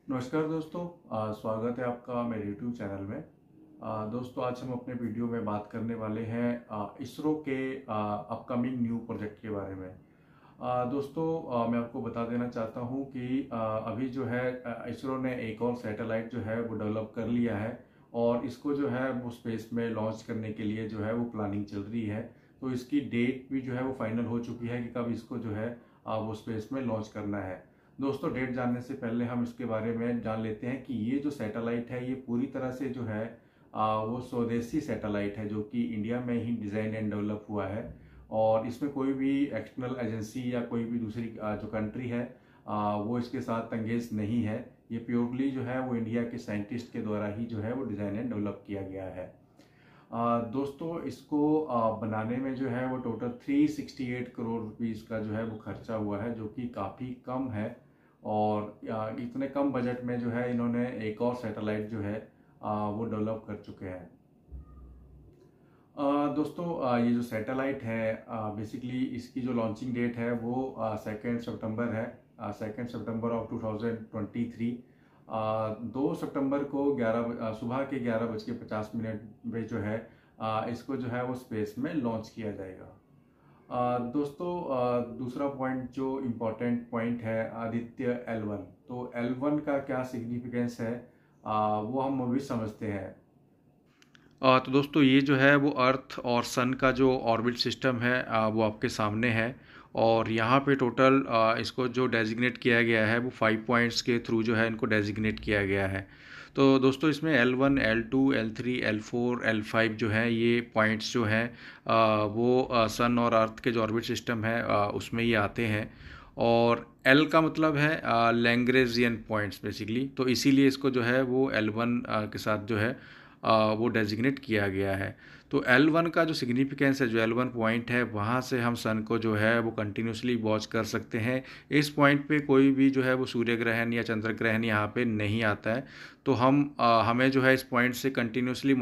नमस्कार दोस्तों, स्वागत है आपका मेरे YouTube चैनल में। दोस्तों, आज हम अपने वीडियो में बात करने वाले हैं इसरो के अपकमिंग न्यू प्रोजेक्ट के बारे में। दोस्तों, मैं आपको बता देना चाहता हूं कि अभी जो है इसरो ने एक और सैटेलाइट जो है वो डेवलप कर लिया है और इसको जो है वो स्पेस में लॉन्च करने के लिए जो है वो प्लानिंग चल रही है। तो इसकी डेट भी जो है वो फाइनल हो चुकी है कि कब इसको जो है वो स्पेस में लॉन्च करना है। दोस्तों, डेट जानने से पहले हम इसके बारे में जान लेते हैं कि ये जो सैटेलाइट है ये पूरी तरह से जो है वो स्वदेशी सैटेलाइट है, जो कि इंडिया में ही डिज़ाइन एंड डेवलप हुआ है। और इसमें कोई भी एक्सटर्नल एजेंसी या कोई भी दूसरी जो कंट्री है वो इसके साथ एंगेज नहीं है। ये प्योरली जो है वो इंडिया के साइंटिस्ट के द्वारा ही जो है वो डिज़ाइन एंड डेवलप किया गया है। दोस्तों, इसको बनाने में जो है वो टोटल 368 करोड़ रुपीस का जो है वो खर्चा हुआ है, जो कि काफ़ी कम है। और इतने कम बजट में जो है इन्होंने एक और सैटेलाइट जो है वो डेवलप कर चुके हैं। दोस्तों, ये जो सैटेलाइट है बेसिकली इसकी जो लॉन्चिंग डेट है वो 2 सितंबर है, 2 सितंबर ऑफ 2023। 2 सितंबर को सुबह के 11:50 पे जो है इसको जो है वो स्पेस में लॉन्च किया जाएगा। दोस्तों, दूसरा पॉइंट जो इम्पोर्टेंट पॉइंट है आदित्य L1। तो L1 का क्या सिग्निफिकेंस है वो हम अभी समझते हैं। तो दोस्तों, ये जो है वो अर्थ और सन का जो ऑर्बिट सिस्टम है वो आपके सामने है। और यहाँ पे टोटल इसको जो डेजिग्नेट किया गया है वो 5 पॉइंट्स के थ्रू जो है इनको डेजिग्नेट किया गया है। तो दोस्तों, इसमें L1, L2, L3, L4, L5 जो है ये पॉइंट्स जो हैं वो सन और अर्थ के जो ऑर्बिट सिस्टम है उसमें ये आते हैं। और L का मतलब है लैग्रेंजियन पॉइंट्स बेसिकली, तो इसीलिए इसको जो है वो L1 के साथ जो है वो डेजिग्नेट किया गया है। तो L1 का जो सिग्निफिकेंस है, जो L1 पॉइंट है, वहाँ से हम सन को जो है वो कंटिन्यूसली वॉच कर सकते हैं। इस पॉइंट पे कोई भी जो है वो सूर्य ग्रहण या चंद्र ग्रहण यहाँ पे नहीं आता है। तो हमें जो है इस पॉइंट से कंटिन्यूसली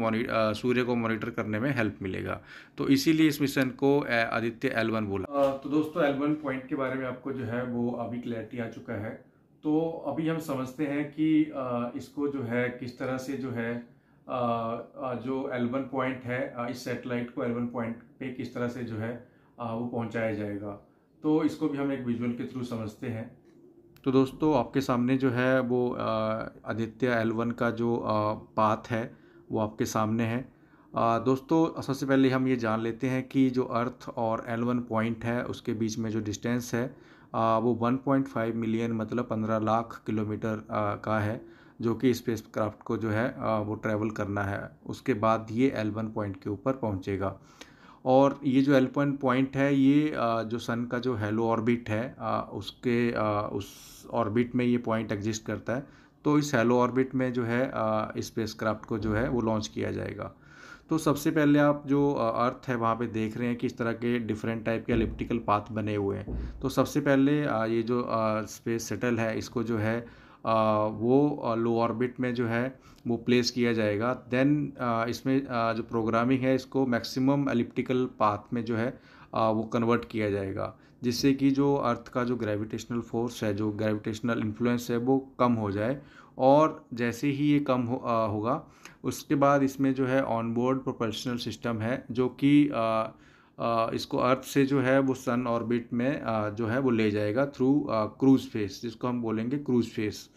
सूर्य को मॉनिटर करने में हेल्प मिलेगा। तो इसीलिए इस मिशन को आदित्य L1 बोला। तो दोस्तों, L1 पॉइंट के बारे में आपको जो है वो अभी क्लैरिटी आ चुका है। तो अभी हम समझते हैं कि इसको जो है किस तरह से जो है जो L1 पॉइंट है, इस सैटेलाइट को L1 पॉइंट पे किस तरह से जो है वो पहुंचाया जाएगा। तो इसको भी हम एक विजुअल के थ्रू समझते हैं। तो दोस्तों, आपके सामने जो है वो आदित्य L1 का जो पाथ है वो आपके सामने है। दोस्तों, सबसे पहले हम ये जान लेते हैं कि जो अर्थ और L1 पॉइंट है उसके बीच में जो डिस्टेंस है वो 1.5 मिलियन मतलब 15 लाख किलोमीटर का है, जो कि स्पेस क्राफ्ट को जो है वो ट्रैवल करना है। उसके बाद ये L1 पॉइंट के ऊपर पहुंचेगा। और ये जो L1 पॉइंट है ये जो सन का जो हेलो ऑर्बिट है उस ऑर्बिट में ये पॉइंट एग्जिस्ट करता है। तो इस हेलो ऑर्बिट में जो है स्पेस क्राफ्ट को जो है वो लॉन्च किया जाएगा। तो सबसे पहले आप जो अर्थ है वहाँ पे देख रहे हैं कि इस तरह के डिफरेंट टाइप के एलिप्टिकल पाथ बने हुए हैं। तो सबसे पहले ये जो स्पेस शटल है इसको जो है वो लो ऑर्बिट में जो है वो प्लेस किया जाएगा। देन इसमें जो प्रोग्रामिंग है इसको मैक्सिमम एलिप्टिकल पाथ में जो है वो कन्वर्ट किया जाएगा, जिससे कि जो अर्थ का जो ग्रेविटेशनल फोर्स है, जो ग्रेविटेशनल इन्फ्लुएंस है वो कम हो जाए। और जैसे ही ये कम होगा उसके बाद इसमें जो है ऑनबोर्ड प्रोपल्शनल सिस्टम है, जो कि इसको अर्थ से जो है वो सन ऑर्बिट में जो है वो ले जाएगा थ्रू क्रूज फेस, जिसको हम बोलेंगे क्रूज फेस।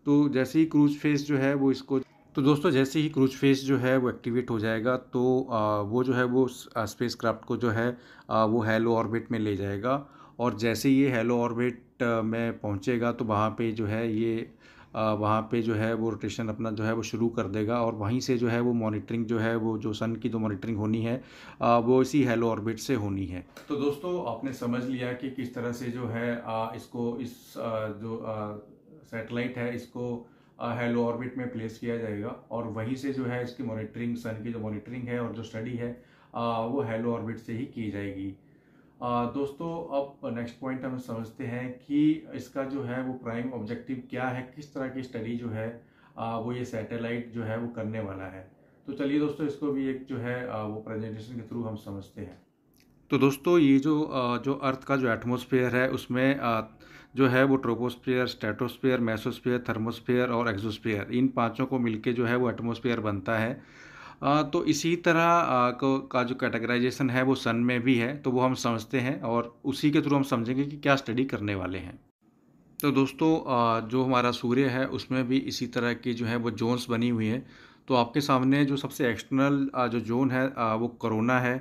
तो जैसे ही क्रूज फेस जो है वो इसको तो दोस्तों, जैसे ही क्रूज फेस जो है वो एक्टिवेट हो जाएगा तो वो जो है वो स्पेस क्राफ्ट को जो है वो हेलो ऑर्बिट में ले जाएगा। और जैसे ये हेलो ऑर्बिट में पहुंचेगा तो वहाँ पे जो है ये वहाँ पे जो है वो रोटेशन अपना जो है वो शुरू कर देगा। और वहीं से जो है वो मॉनिटरिंग जो है वो जो सन की जो मॉनिटरिंग होनी है वो इसी हेलो ऑर्बिट से होनी है। तो दोस्तों, आपने समझ लिया कि किस तरह से जो है इसको इस जो सैटेलाइट है इसको हेलो ऑर्बिट में प्लेस किया जाएगा। और वहीं से जो है इसकी मॉनिटरिंग, सन की जो मॉनिटरिंग है और जो स्टडी है वो हेलो ऑर्बिट से ही की जाएगी। दोस्तों, अब नेक्स्ट पॉइंट हम समझते हैं कि इसका जो है वो प्राइम ऑब्जेक्टिव क्या है, किस तरह की स्टडी जो है वो ये सैटेलाइट जो है वो करने वाला है। तो चलिए दोस्तों, इसको भी एक जो है वो प्रेजेंटेशन के थ्रू हम समझते हैं। तो दोस्तों, ये जो अर्थ का जो एटमॉस्फेयर है उसमें जो है वो ट्रोपोस्फियर, स्ट्रेटोस्फियर, मेसोस्फियर, थर्मोस्फियर और एक्सोस्फियर, इन पांचों को मिलके जो है वो एटमॉस्फेयर बनता है। तो इसी तरह का जो कैटेगराइजेशन है वो सन में भी है, तो वो हम समझते हैं और उसी के थ्रू हम समझेंगे कि क्या स्टडी करने वाले हैं। तो दोस्तों जो हमारा सूर्य है उसमें भी इसी तरह की जो है वो जोन्स बनी हुई है। तो आपके सामने जो सबसे एक्सटर्नल जो जोन है वो कोरोना है।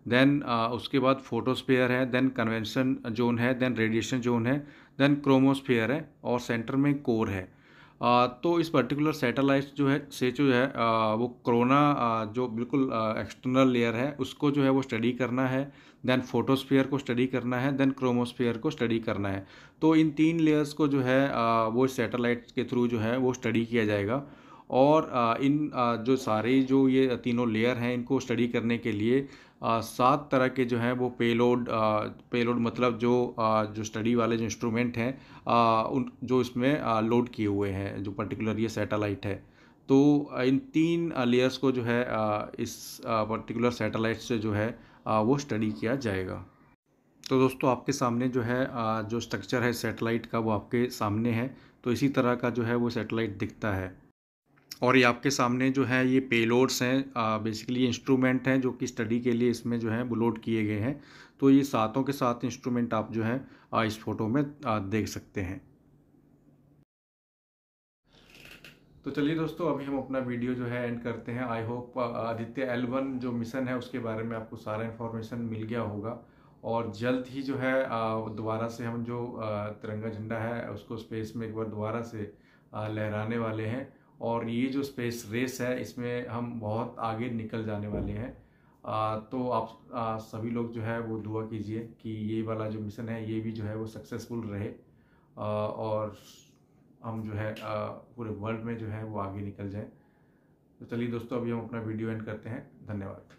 देन उसके बाद फोटोस्फीयर है, देन कन्वेंशन जोन है, देन रेडिएशन जोन है, देन क्रोमोस्फीयर है और सेंटर में कोर है। तो इस पर्टिकुलर सैटेलाइट जो है से जो है वो कोरोना जो बिल्कुल एक्सटर्नल लेयर है उसको जो है वो स्टडी करना है। देन फोटोस्फीयर को स्टडी करना है, देन क्रोमोस्फीयर को स्टडी करना है। तो इन 3 लेयर्स को जो है वो सैटेलाइट के थ्रू जो है वो स्टडी किया जाएगा। और जो सारे जो ये तीनों लेयर हैं इनको स्टडी करने के लिए 7 तरह के जो हैं वो पेलोड मतलब जो स्टडी वाले जो इंस्ट्रूमेंट हैं उन जो इसमें लोड किए हुए हैं जो पर्टिकुलर ये सैटेलाइट है। तो इन 3 लेयर्स को जो है इस पर्टिकुलर सैटेलाइट से जो है वो स्टडी किया जाएगा। तो दोस्तों आपके सामने जो है जो स्ट्रक्चर है सैटेलाइट का वो आपके सामने है। तो इसी तरह का जो है वो सैटेलाइट दिखता है। और ये आपके सामने जो है ये पेलोड्स हैं, बेसिकली इंस्ट्रूमेंट हैं जो कि स्टडी के लिए इसमें जो है वो लोड किए गए हैं। तो ये सातों के सात इंस्ट्रूमेंट आप जो है इस फोटो में देख सकते हैं। तो चलिए दोस्तों अभी हम अपना वीडियो जो है एंड करते हैं। आई होप आदित्य L1 जो मिशन है उसके बारे में आपको सारा इन्फॉर्मेशन मिल गया होगा। और जल्द ही जो है दोबारा से हम जो तिरंगा झंडा है उसको स्पेस में एक बार दोबारा से लहराने वाले हैं। और ये जो स्पेस रेस है इसमें हम बहुत आगे निकल जाने वाले हैं। तो आप सभी लोग जो है वो दुआ कीजिए कि ये वाला जो मिशन है ये भी जो है वो सक्सेसफुल रहे। और हम जो है पूरे वर्ल्ड में जो है वो आगे निकल जाए। तो चलिए दोस्तों अभी हम अपना वीडियो एंड करते हैं। धन्यवाद।